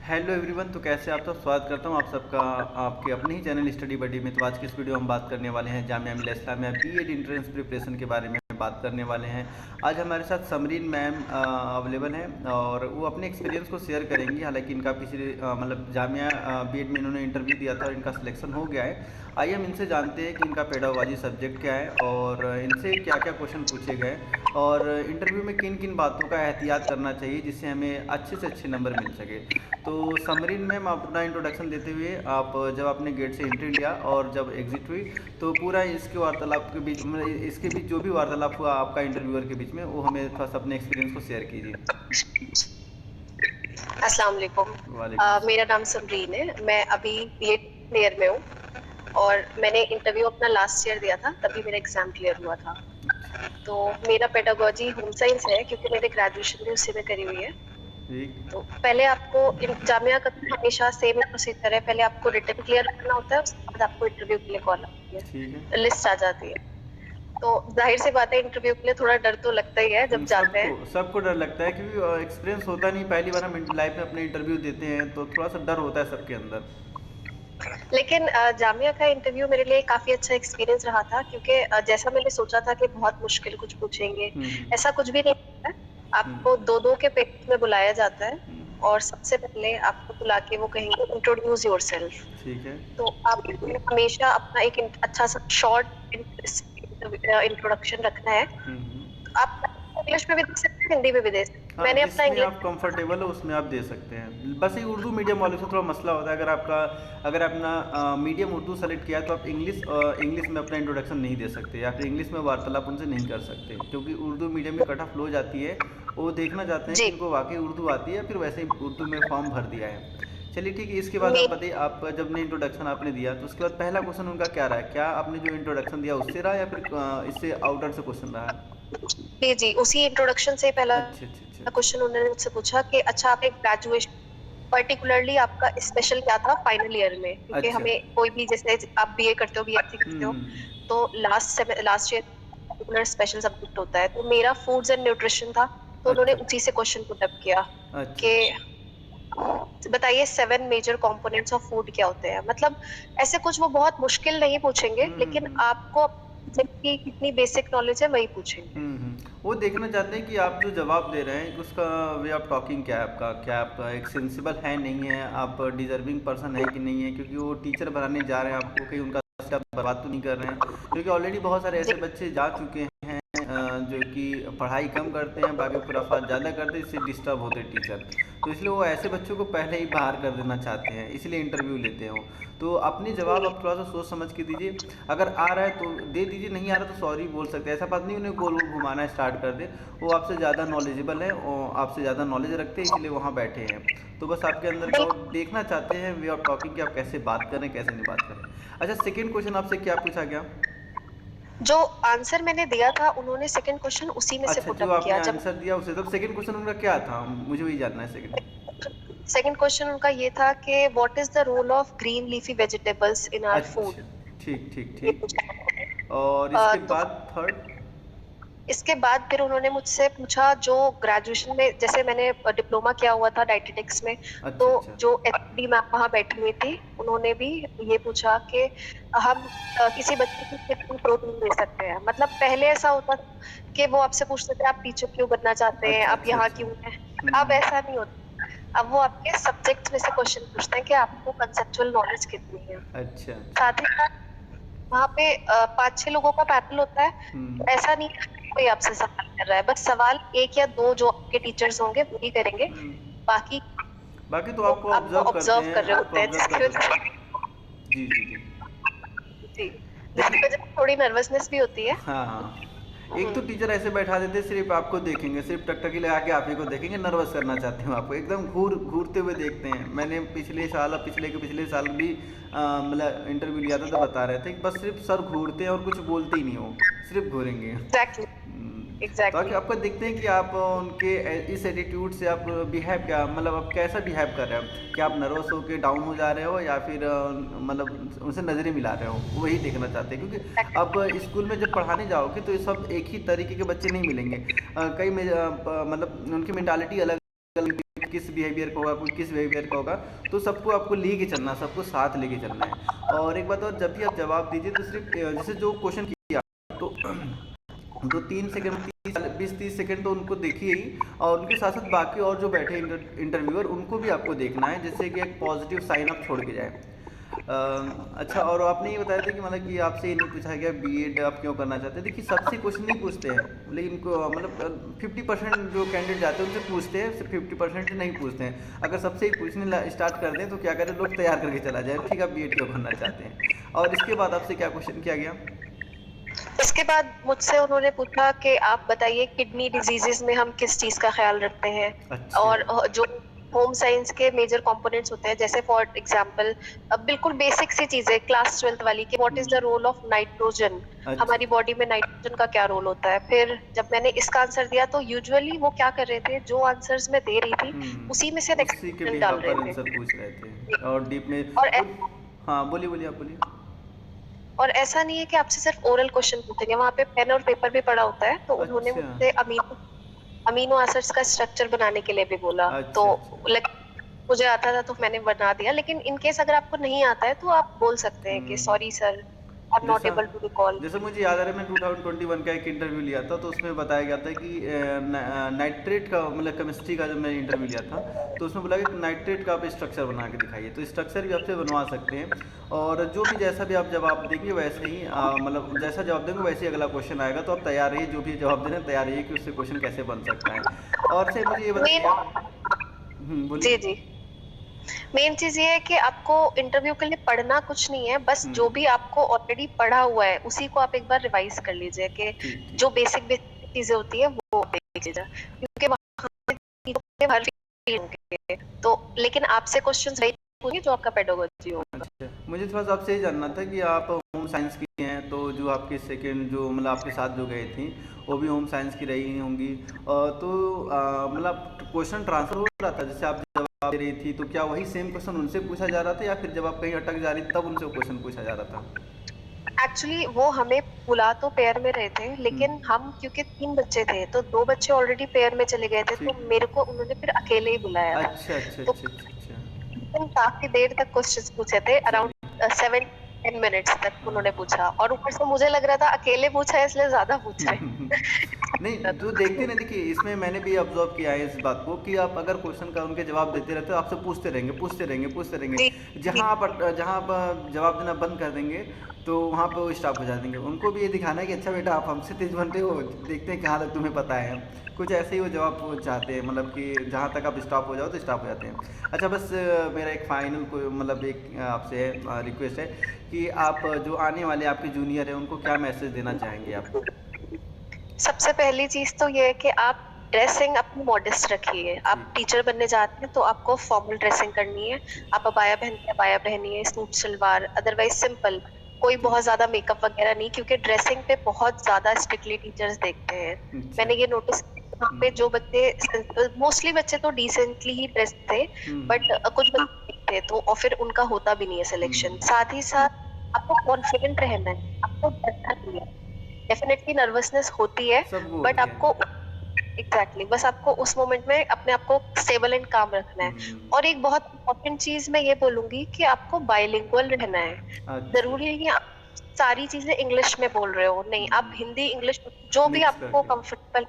Hello everyone. तो कैसे आप सब, स्वागत करता हूँ आप सबका आपके अपने ही चैनल स्टडी बडी में। तो आज की इस वीडियो हम बात करने वाले हैं Jamia Millia Islamia BEd entrance preparation के बारे में बात करने वाले हैं। आज हमारे साथ समरीन मैम अवेलेबल हैं और वो अपने एक्सपीरियंस को शेयर करेंगी। हालांकि इनका पिछले मतलब जामिया बीएड में इन्होंने इंटरव्यू दिया था और इनका सिलेक्शन हो गया है। आइए हम इनसे जानते हैं कि इनका पेडागोजी सब्जेक्ट क्या है और इनसे क्या क्या क्वेश्चन पूछे गए और इंटरव्यू में किन किन बातों का एहतियात करना चाहिए जिससे हमें अच्छे से अच्छे नंबर मिल सके। तो समरीन मैम, आप अपना इंट्रोडक्शन देते हुए, आप जब आपने गेट से एंट्री लिया और जब एग्जिट हुई तो पूरा इसके वार्तालाप के बीच, मतलब इसके बीच जो भी वार्तालाप हुआ आपका इंटरव्यूअर के बीच में, वो हमें थोड़ा सा अपने एक्सपीरियंस को शेयर कीजिए। अस्सलाम वालेकुम। वालेकुम मेरा नाम समरीन है। मैं अभी बीएड ईयर में हूँ और मैंने इंटरव्यू अपना लास्ट ईयर दिया था, तभी मेरा एग्जाम क्लियर हुआ था। अच्छा। तो मेरा पेडागोजी होम साइंस है क्योंकि मैंने ग्रेजुएशन भी उसी में करी हुई है। ठीक। तो पहले आपको जामिया का हमेशा सेम प्रोसीजर है, पहले आपको रिटन क्लियर करना होता है, उसके बाद आपको इंटरव्यू के लिए कॉल आती ठीक है। है, लिस्ट आ जाती है। तो जाहिर सी बात है, इंटरव्यू के लिए थोड़ा डर तो लगता ही है जब जाते सबको हैं। सबको डर लगता है क्योंकि एक्सपीरियंस होता नहीं, पहली बार हम लाइफ में अपने इंटरव्यू देते हैं तो थोड़ा सा डर होता है सबके अंदर। लेकिन जामिया का इंटरव्यू मेरे लिए काफी अच्छा एक्सपीरियंस रहा था क्योंकि जैसा मैंने सोचा था कि बहुत मुश्किल कुछ पूछेंगे, हम्म। ऐसा कुछ भी नहीं होता है। हम्म। आपको दो दो के पेज में बुलाया जाता है हम्म। और सबसे पहले आपको बुला के वो कहेंगे इंट्रोड्यूस योरसेल्फ। ठीक है। तो आप हमेशा अपना एक अच्छा सा शॉर्ट इंट्रोडक्शन रखना है। आप इंग्लिश में भी दे सकते हैं, हिंदी में भी दे सकते हैं। हाँ, मैंने अपना जिसमें आप इंग्लिश। कंफर्टेबल हो उसमें आप दे सकते हैं। बस ये उर्दू मीडियम वालों से थोड़ा मसला होता है। अगर अपना मीडियम उर्दू सेलेक्ट किया है तो आप इंग्लिश में अपना इंट्रोडक्शन नहीं दे सकते या फिर इंग्लिश में वार्तालाप उनसे नहीं कर सकते, क्योंकि उर्दू मीडियम की कट ऑफ लो जाती है। वो देखना चाहते हैं कि जी। इनको वाकई उर्दू आती है, फिर वैसे ही उर्दू में फॉर्म भर दिया है। चलिए ठीक है। इसके बाद आप मेन बताइए, आप जब ने इंट्रोडक्शन आपने दिया तो उसके बाद पहला क्वेश्चन उनका क्या रहा? क्या आपने जो इंट्रोडक्शन दिया उससे रहा या फिर इससे आउटर से क्वेश्चन रहा? जी जी, उसी इंट्रोडक्शन से पहला अच्छा अच्छा अच्छा अच्छा। क्वेश्चन उन्होंने मुझसे पूछा कि अच्छा, आपने ग्रेजुएशन पर्टिकुलरली आपका स्पेशल क्या था फाइनल ईयर में, क्योंकि अच्छा। हमें कोई भी, जैसे आप बीए करते हो, बीएससी करते हो, तो last year particular special subject होता है। तो मेरा फूड्स एंड न्यूट्रिशन था, तो उन्होंने अच्छा उसी से क्वेश्चन पुट अप किया अच्छा कि अच्छा। बताइए 7 मेजर कंपोनेंट्स ऑफ फूड क्या होते हैं। मतलब ऐसे कुछ वो बहुत मुश्किल नहीं पूछेंगे, लेकिन हम्म। आपको की कितनी बेसिक नॉलेज है वही पूछेंगे। वो देखना चाहते हैं कि आप जो जवाब दे रहे हैं उसका वे ऑफ टॉकिंग क्या है आपका, क्या आपका एक सेंसिबल है नहीं है, आप डिजर्विंग पर्सन है कि नहीं है, क्योंकि वो टीचर बनाने जा रहे हैं आपको, कहीं उनका आप बर्बाद तो नहीं कर रहे हैं। क्योंकि ऑलरेडी बहुत सारे जी ऐसे बच्चे जा चुके हैं जो कि पढ़ाई कम करते हैं, बाकी खुराफात ज़्यादा करते हैं, इससे डिस्टर्ब होते हैं टीचर। तो इसलिए वो ऐसे बच्चों को पहले ही बाहर कर देना चाहते हैं, इसलिए इंटरव्यू लेते हैं वो। तो अपने जवाब आप थोड़ा सा सोच समझ के दीजिए। अगर आ रहा है तो दे दीजिए, नहीं आ रहा तो सॉरी बोल सकते हैं। ऐसा बात नहीं उन्हें गोल गोल घुमाना स्टार्ट कर दे। वो आपसे ज़्यादा नॉलेजेबल है और आपसे ज़्यादा नॉलेज रखते हैं, इसलिए वहाँ बैठे हैं। तो बस आपके अंदर का वो बिल्कुल। देखना चाहते हैं वे ऑफ टॉकिंग, कि आप कैसे बात करें कैसे नहीं बात करें। अच्छा, सेकेंड क्वेश्चन आपसे क्या पूछा गया? जो आंसर मैंने दिया था, उन्होंने सेकंड क्वेश्चन उसी में से अच्छा, पुट जो अप आपने किया। जब आंसर दिया उसे, तब सेकंड क्वेश्चन उनका क्या था? मुझे वही जानना है सेकंड। सेकंड क्वेश्चन उनका ये था कि what is the role of green leafy vegetables in our अच्छा। फूड। ठीक ठीक ये ठीक। पूछा। और इसके तो बाद थर्ड? इसके बाद फिर उन्होंने मुझसे पूछा, जो ग्रेजुएशन में, जैसे मैंने डिप्लोमा किया हुआ था डाइटेटिक्स में, तो अच्छा अच्छा। जो एचडी मैम वहां बैठी हुई थी, उन्होंने भी ये पूछा कि हम किसी बच्चे को कितनी प्रोटीन दे सकते हैं। मतलब पहले ऐसा होता था कि वो आपसे पूछते थे आप टीचर क्यों बनना चाहते हैं, अच्छा आप अच्छा यहाँ अच्छा। क्यों हैं। अब ऐसा नहीं होता। अब वो आपके सब्जेक्ट में से क्वेश्चन पूछते हैं कि आपको कंसेप्चुअल नॉलेज कितनी है। अच्छा अच्छा। साथ ही साथ वहाँ पे 5-6 लोगों का पैनल होता है। हम्म। ऐसा नहीं है कि कोई आपसे सवाल कर रहा है, बस सवाल एक या दो जो आपके टीचर्स होंगे वही करेंगे। हम्म। बाकी बाकी तो वो आपको आपको ऑब्जर्व करते ऑब्जर्व हैं, कर रहे आपको होते हैं, ऑब्जर्व जिसकी करते वजह हैं। जी जी जी। जी, जिसकी देखिए। वजह से थोड़ी नर्वसनेस भी होती है। हाँ हाँ। एक तो हम्म। टीचर ऐसे बैठा देते हैं, सिर्फ आपको देखेंगे, सिर्फ टकटकी लगा के आप ही को देखेंगे, नर्वस करना चाहते हो आपको, एकदम घूरते हुए देखते हैं। मैंने पिछले साल और पिछले के पिछले साल भी मतलब इंटरव्यू लिया था तो बता रहे थे कि बस सिर्फ सर घूरते हैं और कुछ बोलते ही नहीं हो, सिर्फ घूरेंगे। एग्जैक्टली। तो आके एग्जैक्टली। आपको देखते हैं कि आप उनके इस एटीट्यूड से आप बिहेव, क्या मतलब आप कैसा बिहेव कर रहे हो, क्या आप नर्वस हो के डाउन हो जा रहे हो या फिर मतलब उनसे नज़रें मिला रहे हो, वही देखना चाहते हैं। क्योंकि अब स्कूल में जब पढ़ाने जाओगे तो ये सब एक ही तरीके के बच्चे नहीं मिलेंगे। कई मतलब उनकी मेंटालिटी अलग अलग किस बिहेवियर का होगा, कोई किस बिहेवियर का होगा। तो सबको आपको लेके चलना, सबको साथ लेके चलना है। और एक बात और, जब भी आप जवाब दीजिए तो सिर्फ जैसे जो क्वेश्चन किया तो 3 सेकंड 20-30 सेकंड तो उनको देखिए ही, और उनके साथ साथ बाकी और जो बैठे इंटरव्यूअर उनको भी आपको देखना है, जिससे कि एक पॉजिटिव साइन आप छोड़ के जाए। अच्छा, और आपने ये बताया था कि मतलब कि आपसे ये नहीं पूछा गया बीएड आप क्यों करना चाहते हैं। देखिए सबसे क्वेश्चन नहीं पूछते हैं, लेकिन मतलब 50% जो कैंडिडेट जाते हैं उनसे पूछते हैं, सिर्फ 50% नहीं पूछते हैं। अगर सबसे ही पूछने स्टार्ट कर दें तो क्या करें, लोग तैयार करके चला जाए, ठीक है बीएड क्यों करना चाहते हैं। और इसके बाद आपसे क्या क्वेश्चन किया गया? इसके बाद मुझसे उन्होंने पूछा कि आप बताइए किडनी डिजीजेस में हम किस चीज का ख्याल रखते हैं, अच्छा। और जो होम साइंस के मेजर कंपोनेंट्स होते हैं, जैसे फॉर एग्जांपल बिल्कुल बेसिक सी चीजें क्लास 12th वाली, कि what is the role of nitrogen, अच्छा। हमारी बॉडी में नाइट्रोजन का क्या रोल होता है। फिर जब मैंने इसका आंसर दिया तो यूजुअली वो क्या कर रहे थे, जो आंसर्स मैं दे रही थी उसी में से उसी के एक्सटेंशन बिहाव डाल पर रहे आंसर थे। पूछ रहे थे और डीप में और वो। हाँ बोलिए बोलिए, आप बोलिए। और ऐसा नहीं है कि आपसे सिर्फ ओरल क्वेश्चन पूछेंगे, वहां पे पेन और पेपर भी पड़ा होता है। तो उन्होंने अच्छा मुझसे अमीनो एसिड्स का स्ट्रक्चर बनाने के लिए भी बोला। तो अच्छा अच्छा। मुझे आता था तो मैंने बना दिया, लेकिन इन केस अगर आपको नहीं आता है तो आप बोल सकते हैं कि hmm. Sorry sir, I am not जैसा एबल टू रिकॉल। जैसे मुझे याद आ रहा है, मैं 2021 का एक इंटरव्यू लिया था, तो उसमें बताया गया था कि नाइट्रेट का मतलब केमिस्ट्री का जब मैं इंटरव्यू लिया था, तो उसमें बोला कि नाइट्रेट का आप स्ट्रक्चर बना के दिखाइए। तो स्ट्रक्चर भी आपसे बनवा सकते हैं, और जो भी जैसा भी आप जवाब देंगे वैसे ही मतलब जैसा जवाब देंगे वैसे ही अगला क्वेश्चन आएगा। तो आप तैयार रहिए, जो भी जवाब दे रहे हैं तैयार रहिए कि उससे क्वेश्चन कैसे बन सकता है। और से मुझे ये मेन बताइए आप। जी बोलिए। जी, मेन चीज ये है कि आपको इंटरव्यू के लिए पढ़ना कुछ नहीं है, बस जो भी आपको ऑलरेडी पढ़ा हुआ है उसी को आप एक बार रिवाइज कर लीजिए, कि ठीक जो ठीक। बेसिक बेसिक चीजें होती है वो देख लीजिए, क्योंकि वहाँ पे हर फील्ड होंगे। तो लेकिन आपसे क्वेश्चंस वही पूछेंगे जो आपका पेडागोजी होगा। अच्छा, मुझे थोड़ा सा आपसे ये जानना था कि आप होम साइंस की हैं, तो जो आपके सेकंड जो मतलब आपके साथ जो गए थी वो भी होम साइंस की रही होंगी। तो मतलब क्वेश्चन ट्रांसफर हो रहा था, जैसे आप जवाब दे रही थी तो क्या वही सेम क्वेश्चन उनसे पूछा जा रहा था, या फिर जब आप कहीं अटक जा रही तब उनसे वो क्वेश्चन पूछा जा रहा था? एक्चुअली वो हमें बुला तो पेयर में रहे थे, लेकिन हम्म। हम क्योंकि 3 बच्चे थे तो 2 बच्चे ऑलरेडी पेयर में चले गए थे, तो ठीक। मेरे को उन्होंने फिर अकेले ही बुलाया था। अच्छा अच्छा तो अच्छा अच्छा अच्छा। लेकिन काफी देर तक क्वेश्चंस पूछे थे, चलिए। अराउंड 7-10 मिनट्स तक उन्होंने हाँ। पूछा, और ऊपर से मुझे लग रहा था अकेले पूछा है इसलिए ज्यादा पूछ रहे नहीं, जो देखते ना, देखिए इसमें मैंने भी ऑब्जर्व किया है इस बात को कि आप अगर क्वेश्चन का उनके जवाब देते रहते हो, आपसे पूछते रहेंगे पूछते रहेंगे पूछते जी रहेंगे। जी जहाँ आप जवाब देना बंद कर देंगे तो वहाँ पे वो स्टॉप हो जाएंगे। उनको भी ये दिखाना है कि अच्छा बेटा आप हमसे तेज बनते हो, देखते हैं कहाँ तक तुम्हें पता है। कुछ ऐसे ही वो जवाब वो चाहते हैं, मतलब कि जहाँ तक आप स्टॉप हो जाओ तो स्टॉप हो जाते हैं। अच्छा, बस मेरा एक फाइनल को मतलब एक आपसे रिक्वेस्ट है कि आप जो आने वाले आपके जूनियर हैं उनको क्या मैसेज देना चाहेंगे आप? सबसे पहली चीज तो ये है कि आप ड्रेसिंग अपनी मॉडेस्ट रखिए। आप ठीक टीचर बनने जाते हैं तो आपको फॉर्मल ड्रेसिंग करनी है। ठीक आप अबाया पहनते हैं अबाया पहनिए, सूट सलवार, अदरवाइज सिंपल, कोई ठीक। बहुत ज्यादा मेकअप वगैरह नहीं, क्योंकि ड्रेसिंग पे बहुत ज्यादा स्ट्रिक्टली टीचर्स देखते हैं। अच्छा। मैंने ये नोटिस किया, वहाँ पे जो बच्चे, मोस्टली बच्चे तो डिसेंटली ही ड्रेस थे, बट कुछ बच्चे थे तो, और फिर उनका होता भी नहीं है सिलेक्शन। हम्म। साथ ही साथ आपको कॉन्फिडेंट रहना है, आपको डरना नहीं है। डेफिनेटली नर्वसनेस होती है, सबको बट होती है। आपको बस आपको उस मोमेंट में अपने आप को स्टेबल एंड काम रखना है। हम्म। और एक बहुत इंपॉर्टेंट चीज मैं ये बोलूंगी कि आपको बाइलिंगुअल रहना है। अच्छा। जरूरी है कि आप सारी चीजें इंग्लिश में बोल रहे हो, नहीं, आप हिंदी इंग्लिश जो भी मिक्स आपको करके। कंफर्टेबल।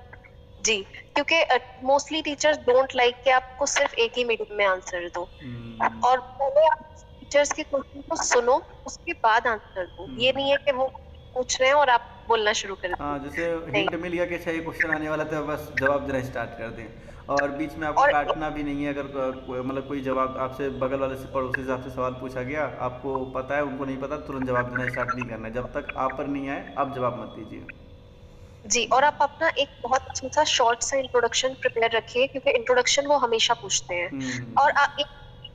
जी, क्योंकि मोस्टली टीचर्स डोंट लाइक कि आपको सिर्फ एक ही मीडियम में आंसर दो, हम्म। और पहले आप टीचर्स की क्वेश्चन को सुनो, उसके बाद आंसर दो। ये नहीं है हम्म। कि वो पूछ रहे हैं और आप बोलना शुरू कर हाँ, दो। जैसे नहीं। हिंट मिल गया कि अच्छा ये क्वेश्चन आने वाला था, बस जवाब देना स्टार्ट कर दें। और बीच में आपको और काटना भी नहीं है, अगर मतलब कोई जवाब आपसे बगल वाले से पड़ोसी से आपसे सवाल पूछा गया, आपको पता है उनको नहीं पता, तुरंत जवाब देना स्टार्ट नहीं करना है। जब तक आप पर नहीं आए आप जवाब मत दीजिए। जी, और आप अपना एक बहुत अच्छा सा शॉर्ट सा इंट्रोडक्शन प्रिपेयर रखिए, क्योंकि इंट्रोडक्शन वो हमेशा पूछते हैं। और हम्म। एक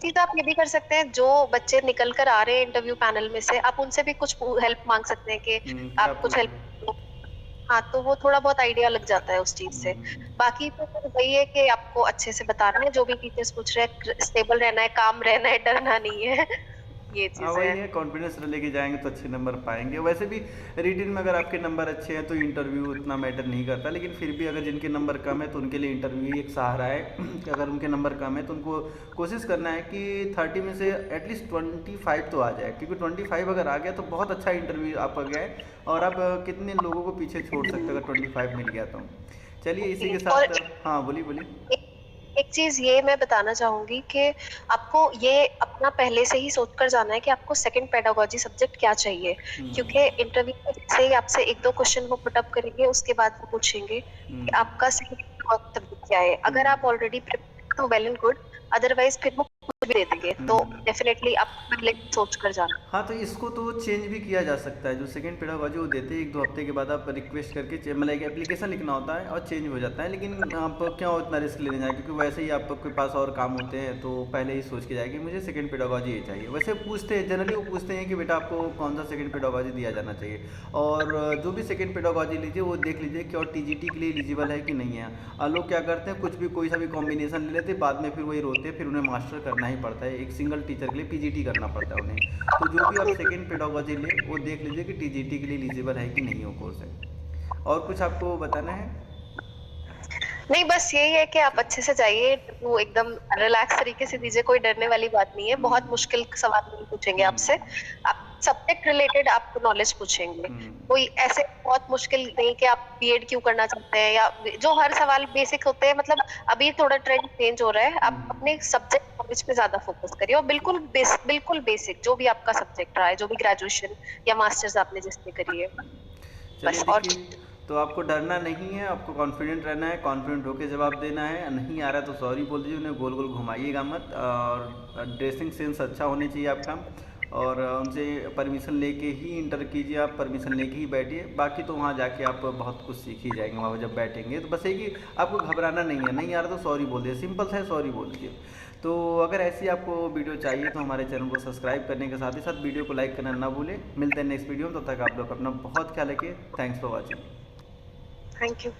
चीज आप ये भी कर सकते हैं, जो बच्चे निकल कर आ रहे हैं इंटरव्यू पैनल में से, आप उनसे भी कुछ हेल्प मांग सकते हैं कि क्या आप कुछ पूछ हेल्प। रहे हाँ, तो वो थोड़ा बहुत आइडिया लग जाता है उस चीज से। हैं? बाकी तो फिर वही है कि आपको अच्छे से बताना है, जो भी टीचर्स पूछ रहे हैं, स्टेबल रहना है, काम रहना है, डरना नहीं है। ये हाँ चीज वही है। है, कॉन्फिडेंस लेके जाएंगे तो अच्छे नंबर पाएंगे। वैसे भी रिटिन में अगर आपके नंबर अच्छे हैं तो इंटरव्यू उतना मैटर नहीं करता, लेकिन फिर भी अगर जिनके नंबर कम है तो उनके लिए इंटरव्यू ही एक सहारा है कि अगर उनके नंबर कम है तो उनको कोशिश करना है कि 30 में से एटलीस्ट 25 तो आ जाए, क्योंकि 25 अगर आ गया तो बहुत अच्छा इंटरव्यू आपका गया है और आप कितने लोगों को पीछे छोड़ सकते हो अगर 25 मिल गया तो। चलिए इसी के और साथ, हाँ बोलिए बोलिए। एक, एक चीज ये मैं बताना चाहूंगी कि आपको ये अपना पहले से ही सोच कर जाना है कि आपको सेकंड पेडागोजी सब्जेक्ट क्या चाहिए, हम्म। क्योंकि इंटरव्यू में जैसे ही आपसे एक दो क्वेश्चन वो पुटअप करेंगे उसके बाद वो पूछेंगे कि हम्म। आपका सेकंड पेडागोजी सब्जेक्ट क्या है। अगर आप हम्म। ऑलरेडी प्रिपेयर तो वेल एंड गुड, अदरवाइज फिर वो कुछ भी दे देंगे। तो हम्म। डेफिनेटली आपको पहले सोच कर जाना। हाँ तो इसको तो चेंज भी किया जा सकता है, जो सेकंड पेडागोजी वो देते हैं 1-2 हफ्ते के बाद आप रिक्वेस्ट करके मतलब एक एप्लीकेशन लिखना होता है और चेंज हो जाता है। लेकिन आप क्यों उतना रिस्क लेने जाए, क्योंकि वैसे ही आपके पास और काम होते हैं तो पहले ही सोच के जाए कि मुझे सेकंड पेडागोजी ये चाहिए। वैसे पूछते हैं जनरली, वो पूछते हैं कि बेटा आपको कौन सा सेकंड पेडागोजी दिया जाना चाहिए, और जो भी सेकंड पेडागोजी लीजिए वो देख लीजिए कि और टीजीटी के लिए एलिजिबल है कि नहीं है। लोग क्या करते हैं कुछ भी कोई सा भी कॉम्बिनेशन ले लेते हैं, बाद में फिर वही रोते हैं, फिर उन्हें मास्टर करना ही पड़ता है, एक सिंगल टीचर के लिए पीजीटी करना पड़ता है उन्हें। तो जो भी आप सेकेंड पेडागोजी ले वो देख लीजिए कि टीजीटी के लिए एलिजिबल है कि नहीं वो कोर्स है। और कुछ आपको बताना है? नहीं, बस यही है कि आप अच्छे से जाइए, वो एकदम रिलैक्स तरीके से दीजिए, कोई डरने वाली बात नहीं है। बहुत हम्म। मुश्किल सवाल नहीं पूछेंगे आपसे, हम्म। आप सब्जेक्ट रिलेटेड आपको नॉलेज पूछेंगे। हम्म। कोई ऐसे बहुत मुश्किल नहीं कि आप बीएड क्यों करना चाहते हैं, या जो हर सवाल बेसिक होते हैं। मतलब अभी थोड़ा ट्रेंड चेंज हो रहा है, आप अपने सब्जेक्ट नॉलेज पे ज्यादा फोकस करिए, और बिल्कुल बेसिक जो भी आपका सब्जेक्ट रहा है, जो भी ग्रेजुएशन या मास्टर्स आपने जिसमें करी है, चलिए बस। और देखिए, तो आपको डरना नहीं है, आपको कॉन्फिडेंट रहना है, कॉन्फिडेंट होकर जवाब देना है। नहीं आ रहा तो सॉरी बोल दीजिए, उन्हें गोल गोल घुमाइएगा मत, और ड्रेसिंग सेंस अच्छा होनी चाहिए आपका, और उनसे परमिशन लेके ही इंटर कीजिए, आप परमिशन लेके ही बैठिए। बाकी तो वहाँ जाके आप बहुत कुछ सीख ही जाएंगे वहाँ जब बैठेंगे। तो बस ये कि आपको घबराना नहीं है, नहीं आ रहा तो सॉरी बोल दीजिए, सिंपल सा है, सॉरी बोल दीजिए। तो अगर ऐसी आपको वीडियो चाहिए तो हमारे चैनल को सब्सक्राइब करने के साथ ही साथ वीडियो को लाइक करना ना भूलें। मिलते हैं नेक्स्ट वीडियो में, तब तक आप लोग अपना बहुत ख्याल रखिए। Thanks for watching. Thank you.